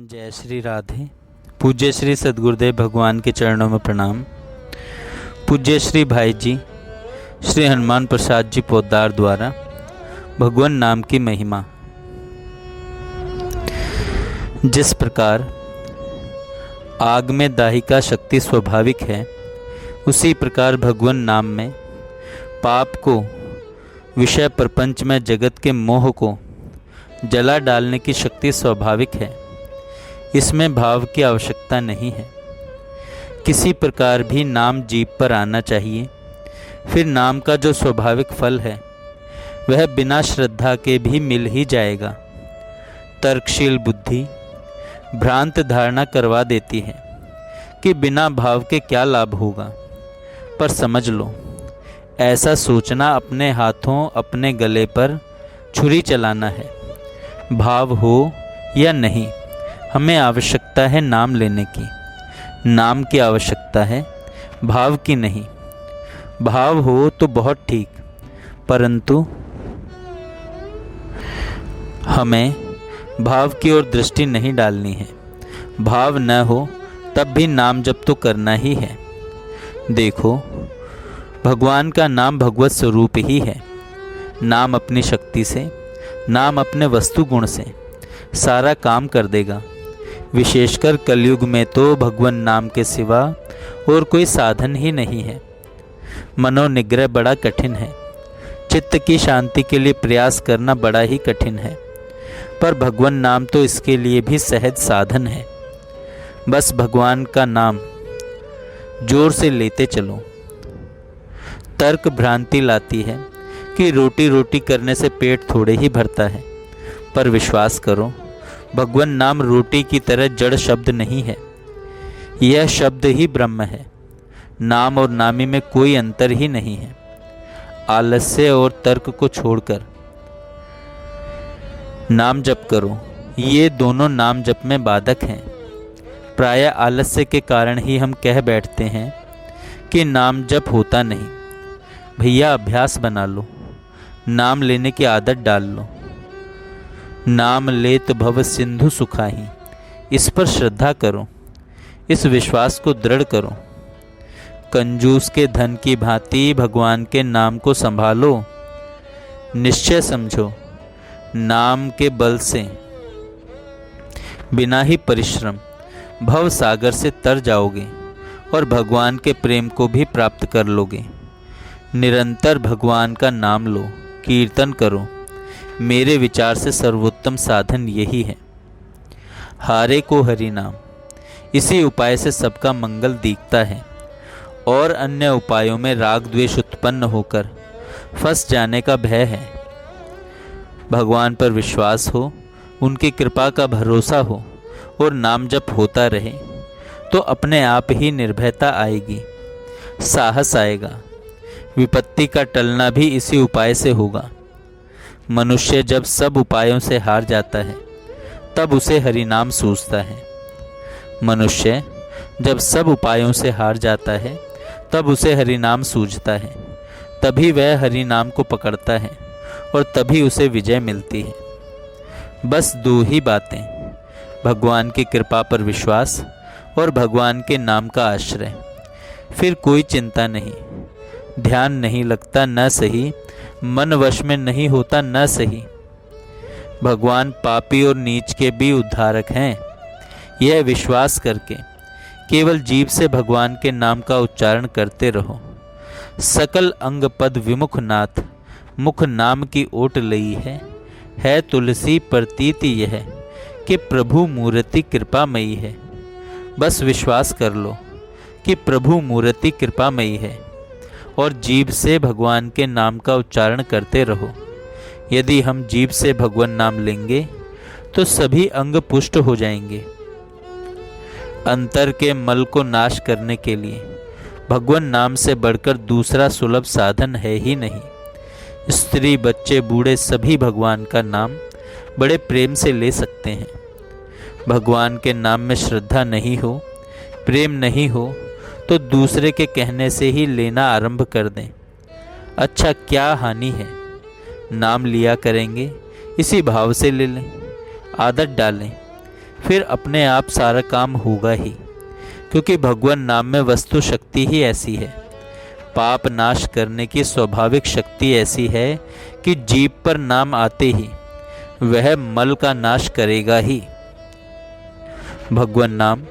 जय श्री राधे। पूज्य श्री सद्गुरुदेव भगवान के चरणों में प्रणाम। पूज्य श्री भाई जी श्री हनुमान प्रसाद जी पोद्दार द्वारा भगवान नाम की महिमा। जिस प्रकार आग में दाही का शक्ति स्वाभाविक है, उसी प्रकार भगवान नाम में पाप को, विषय प्रपंच में जगत के मोह को जला डालने की शक्ति स्वाभाविक है। इसमें भाव की आवश्यकता नहीं है। किसी प्रकार भी नाम जीभ पर आना चाहिए। फिर नाम का जो स्वाभाविक फल है वह बिना श्रद्धा के भी मिल ही जाएगा। तर्कशील बुद्धि भ्रांत धारणा करवा देती है कि बिना भाव के क्या लाभ होगा, पर समझ लो, ऐसा सोचना अपने हाथों अपने गले पर छुरी चलाना है। भाव हो या नहीं, हमें आवश्यकता है नाम लेने की। नाम की आवश्यकता है, भाव की नहीं। भाव हो तो बहुत ठीक, परंतु हमें भाव की ओर दृष्टि नहीं डालनी है। भाव न हो तब भी नाम जप तो करना ही है। देखो, भगवान का नाम भगवत स्वरूप ही है। नाम अपनी शक्ति से, नाम अपने वस्तु गुण से सारा काम कर देगा। विशेषकर कलयुग में तो भगवान नाम के सिवा और कोई साधन ही नहीं है। मनोनिग्रह बड़ा कठिन है। चित्त की शांति के लिए प्रयास करना बड़ा ही कठिन है, पर भगवान नाम तो इसके लिए भी सहज साधन है। बस भगवान का नाम जोर से लेते चलो। तर्क भ्रांति लाती है कि रोटी रोटी करने से पेट थोड़े ही भरता है, पर विश्वास करो, भगवान नाम रोटी की तरह जड़ शब्द नहीं है। यह शब्द ही ब्रह्म है। नाम और नामी में कोई अंतर ही नहीं है। आलस्य और तर्क को छोड़कर नाम जप करो। ये दोनों नाम जप में बाधक हैं। प्रायः आलस्य के कारण ही हम कह बैठते हैं कि नाम जप होता नहीं। भैया, अभ्यास बना लो, नाम लेने की आदत डाल लो। नाम लेत भव सिंधु सुखाही, इस पर श्रद्धा करो, इस विश्वास को दृढ़ करो। कंजूस के धन की भांति भगवान के नाम को संभालो। निश्चय समझो, नाम के बल से बिना ही परिश्रम भव सागर से तर जाओगे और भगवान के प्रेम को भी प्राप्त कर लोगे। निरंतर भगवान का नाम लो, कीर्तन करो। मेरे विचार से सर्वोत्तम साधन यही है। हारे को हरि नाम, इसी उपाय से सबका मंगल दिखता है। और अन्य उपायों में राग द्वेष उत्पन्न होकर फंस जाने का भय है। भगवान पर विश्वास हो, उनकी कृपा का भरोसा हो और नाम जप होता रहे तो अपने आप ही निर्भयता आएगी, साहस आएगा। विपत्ति का टलना भी इसी उपाय से होगा। मनुष्य जब सब उपायों से हार जाता है तब उसे हरिनाम सूझता है। मनुष्य जब सब उपायों से हार जाता है तब उसे हरिनाम सूझता है। तभी वह हरिनाम को पकड़ता है और तभी उसे विजय मिलती है। बस दो ही बातें, भगवान की कृपा पर विश्वास और भगवान के नाम का आश्रय। फिर कोई चिंता नहीं। ध्यान नहीं लगता न सही, मन वश में नहीं होता न सही। भगवान पापी और नीच के भी उद्धारक हैं। यह विश्वास करके केवल जीभ से भगवान के नाम का उच्चारण करते रहो। सकल अंग पद विमुख नाथ, मुख नाम की ओट लई है तुलसी प्रतीति यह कि प्रभु मूर्ति कृपामयी है। बस विश्वास कर लो कि प्रभु मूर्ति कृपामयी है और जीभ से भगवान के नाम का उच्चारण करते रहो। यदि हम जीभ से भगवान नाम लेंगे तो सभी अंग पुष्ट हो जाएंगे। अंतर के मल को नाश करने के लिए भगवान नाम से बढ़कर दूसरा सुलभ साधन है ही नहीं। स्त्री, बच्चे, बूढ़े सभी भगवान का नाम बड़े प्रेम से ले सकते हैं। भगवान के नाम में श्रद्धा नहीं हो, प्रेम नहीं हो तो दूसरे के कहने से ही लेना आरंभ कर दें। अच्छा, क्या हानि है? नाम लिया करेंगे, इसी भाव से ले लें, आदत डालें। फिर अपने आप सारा काम होगा ही, क्योंकि भगवान नाम में वस्तु शक्ति ही ऐसी है। पाप नाश करने की स्वाभाविक शक्ति ऐसी है कि जीभ पर नाम आते ही वह मल का नाश करेगा ही। भगवान नाम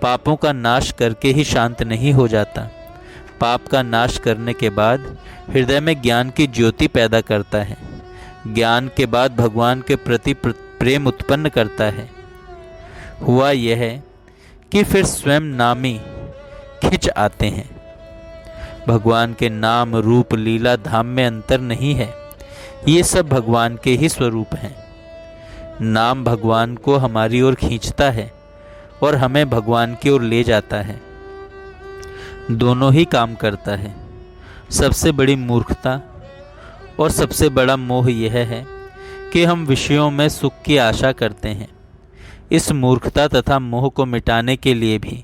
पापों का नाश करके ही शांत नहीं हो जाता। पाप का नाश करने के बाद हृदय में ज्ञान की ज्योति पैदा करता है। ज्ञान के बाद भगवान के प्रति प्रेम उत्पन्न करता है। हुआ यह है कि फिर स्वयं नामी खिंच आते हैं। भगवान के नाम रूप लीला धाम में अंतर नहीं है, ये सब भगवान के ही स्वरूप हैं। नाम भगवान को हमारी ओर खींचता है और हमें भगवान की ओर ले जाता है। दोनों ही काम करता है। सबसे बड़ी मूर्खता और सबसे बड़ा मोह यह है कि हम विषयों में सुख की आशा करते हैं। इस मूर्खता तथा मोह को मिटाने के लिए भी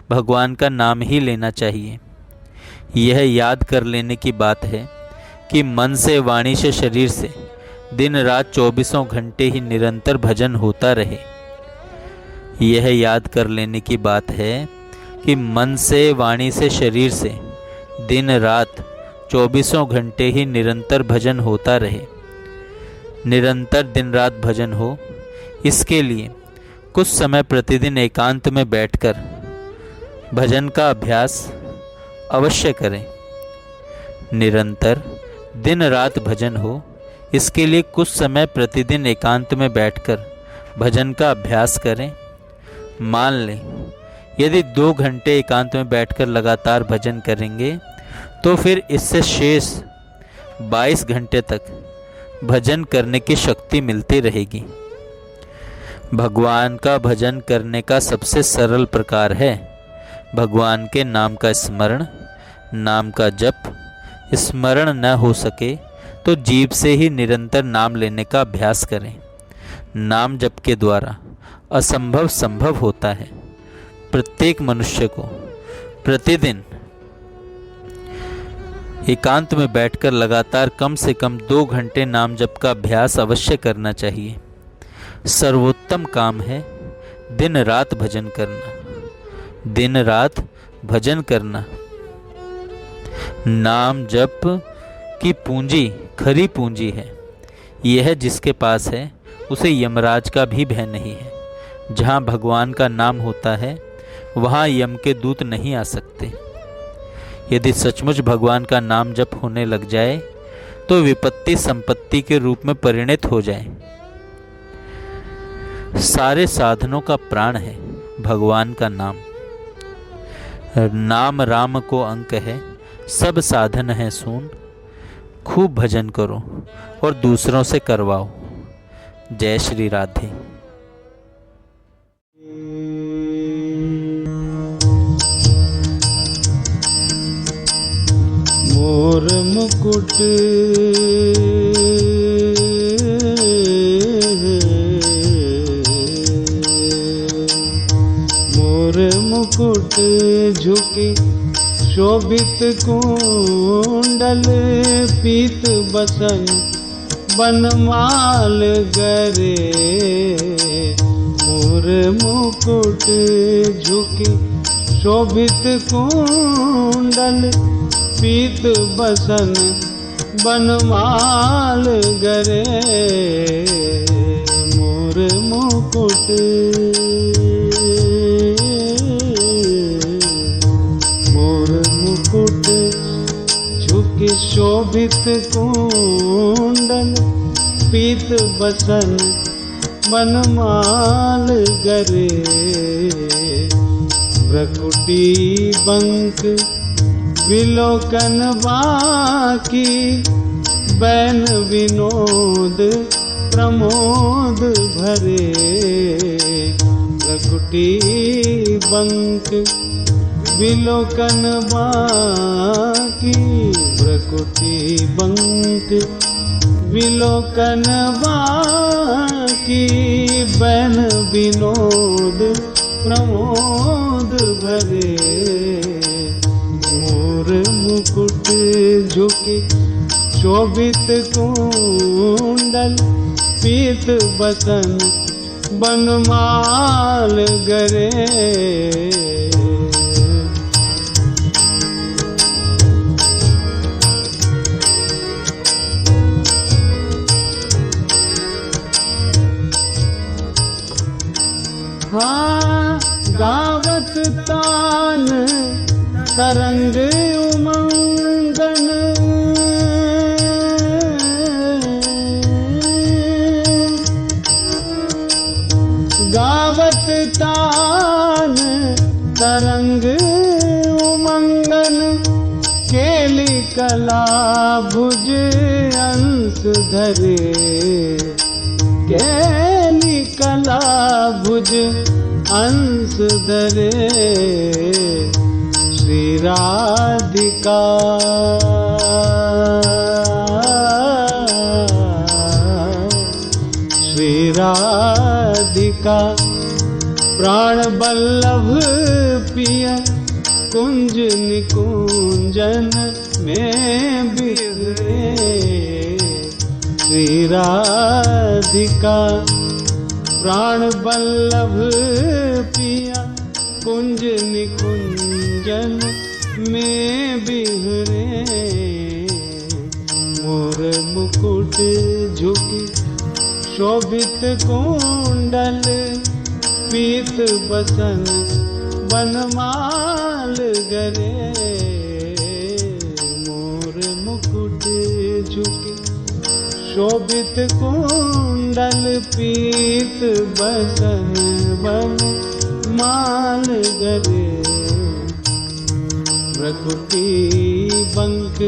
भगवान का नाम ही लेना चाहिए। यह याद कर लेने की बात है कि मन से, वाणी से, शरीर से दिन रात 24 घंटे ही निरंतर भजन होता रहे। यह याद कर लेने की बात है कि मन से, वाणी से, शरीर से दिन रात 24 घंटे ही निरंतर भजन होता रहे। निरंतर दिन रात भजन हो, इसके लिए कुछ समय प्रतिदिन एकांत में बैठकर भजन का अभ्यास अवश्य करें। निरंतर दिन रात भजन हो, इसके लिए कुछ समय प्रतिदिन एकांत में बैठकर भजन का अभ्यास करें। मान लें यदि 2 घंटे एकांत में बैठकर लगातार भजन करेंगे तो फिर इससे शेष 22 घंटे तक भजन करने की शक्ति मिलती रहेगी। भगवान का भजन करने का सबसे सरल प्रकार है भगवान के नाम का स्मरण, नाम का जप। स्मरण न हो सके तो जीभ से ही निरंतर नाम लेने का अभ्यास करें। नाम जप के द्वारा असंभव संभव होता है। प्रत्येक मनुष्य को प्रतिदिन एकांत में बैठकर लगातार कम से कम 2 घंटे नाम जप का अभ्यास अवश्य करना चाहिए। सर्वोत्तम काम है दिन रात भजन करना। दिन रात भजन करना। नाम जप की पूंजी खरी पूंजी है। यह जिसके पास है उसे यमराज का भी भय नहीं है। जहाँ भगवान का नाम होता है वहाँ यम के दूत नहीं आ सकते। यदि सचमुच भगवान का नाम जप होने लग जाए तो विपत्ति संपत्ति के रूप में परिणत हो जाए। सारे साधनों का प्राण है भगवान का नाम। नाम राम को अंक है, सब साधन है सून। खूब भजन करो और दूसरों से करवाओ। जय श्री राधे। मोर मुकुट मोर मुकुट झुके शोभित कुंडल पीत बसन बनमाल गरे। मोर मुकुट झुके शोभित कुंडल पीत बसन बनमाल गरे। मोर मुकुट मोर मुकुट झुके शोभित कुंडल पीत बसन बनमाल गरे। भ्रकुटी बंक विलोकन बाकी बैन विनोद प्रमोद भरे। भ्रकुटी बंक विलोकन बाकी भ्रकुटी बंक विलोकन बाकी बैन विनोद प्रमोद भरे। मोर मुकुट झुके शोभित कुंडल पीत बसन बनमाल गरे। हाँ गावत तान तरंग उमंगन, गावत तान तरंग उमंगन, केली कला भुज अंश धरे, केली कला भुज अंश धरे। श्री राधिका श्री राधिका प्राण बल्लभ पिय कुंज निकुंजन में बिखरे। श्री राधिका प्राण बल्लभ पिया कुंज निकुंजन में बिहरे। मोर मुकुट झुकी शोभित कुंडल, पीत बसन बनमाल गरे। मोर मुकुट झुकी शोभित कुंडल, पीत बसन बनमाल गरे। भ्रकुटी बंक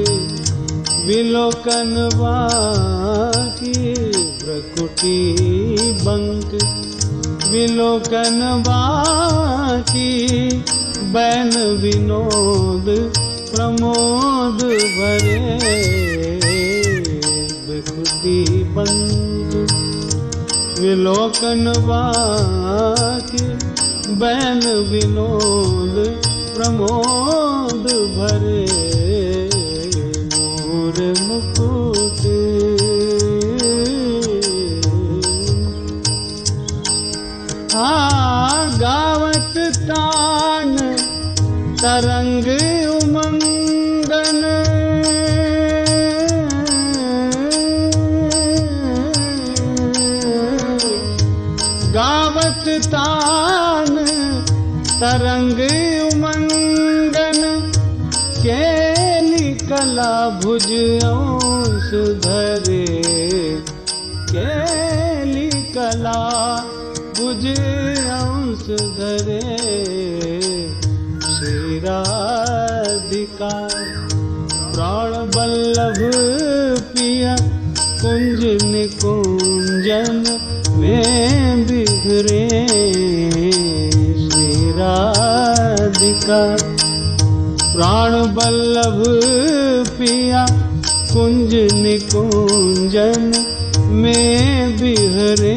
विलोकन बाकी, भ्रकुटी बंक विलोकन बाकी, बैन विनोद प्रमोद भरे। भ्रकुटी बंक विलोकन बाकी, बैन विनोद प्रमोद भरे। मोर मुकुट गावत तान तरंग उमंगन, गावत तान तरंग उमंगन, केली कला भुज अंश धरे, केली कला भुज अंश धरे। श्री राधिका प्राण बल्लभ पिया कुंज निकुंजन में बिखरे। श्री राधिका प्राण बल्लभ पिया कुंज निकुंजन में बिहरे।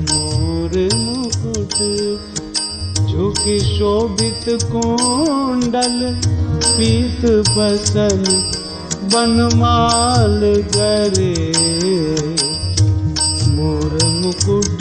मोर मुकुट झुकी शोभित कुंडल, पीत बसन बनमाल गरे। मोर मुकुट